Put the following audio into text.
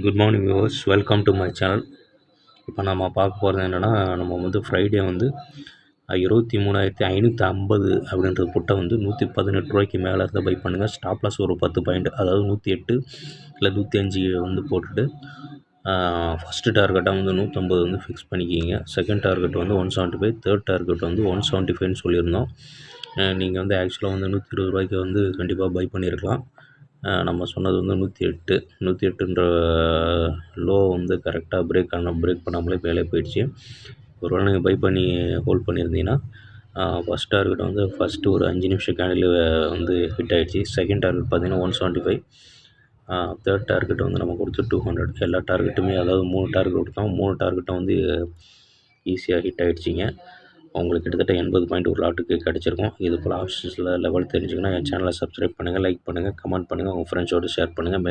Good morning viewers, welcome to my channel. இப்போ நம்ம பார்க்க போகிறது என்னென்னா, நம்ம வந்து ஃப்ரைடே வந்து 23,550 அப்படின்ற புட்டை வந்து 118 ரூபாய்க்கு மேலே இருந்தால் பை பண்ணுங்கள். ஸ்டாப் லாஸ் ஒரு 10 பாயிண்ட், அதாவது 108 இல்லை 105 வந்து போட்டுட்டு ஃபஸ்ட்டு டார்கெட்டாக வந்து 150 வந்து ஃபிக்ஸ் பண்ணிக்கிங்க. செகண்ட் டார்கெட் வந்து 175, தேர்ட் டார்கெட் வந்து 175ன்னு சொல்லியிருந்தோம். நீங்கள் வந்து ஆக்சுவலாக வந்து 120 ரூபாய்க்கு வந்து கண்டிப்பாக பை பண்ணியிருக்கலாம். நம்ம சொன்னது வந்து 108ன்ற லோ வந்து கரெக்டாக பிரேக் பண்ணாமலே மேலே போயிடுச்சு. ஒருவேளை நீங்கள் பை பண்ணி ஹோல்ட் பண்ணியிருந்தீங்கன்னா ஃபஸ்ட் டார்கெட் வந்து ஃபஸ்ட்டு ஒரு 5 நிமிஷம் கேண்டில் வந்து ஹிட் ஆகிடுச்சு. செகண்ட் டார்கெட் பார்த்திங்கன்னா 175, தேர்ட் டார்கெட் வந்து நம்ம கொடுத்து 200. எல்லா டார்கெட்டுமே, அதாவது 3 டார்கெட் கொடுத்தோம், 3 டார்கெட்டும் வந்து ஈஸியாக ஹிட் ஆகிடுச்சிங்க. உங்களுக்கு கிட்டத்தட்ட 80 பாயிண்ட் ஒரு லாட்டுக்கு கிடச்சிருக்கும். இது போல் ஆப்ஷன்ஸில் லெவல் தெரிஞ்சுக்கணும். என் சேனலை சப்ஸ்கிரைப் பண்ணுங்கள், லைக் பண்ணுங்கள், கமெண்ட் பண்ணுங்கள், உங்கள் ஃப்ரெண்ட்ஸோடு ஷேர் பண்ணுங்கள்.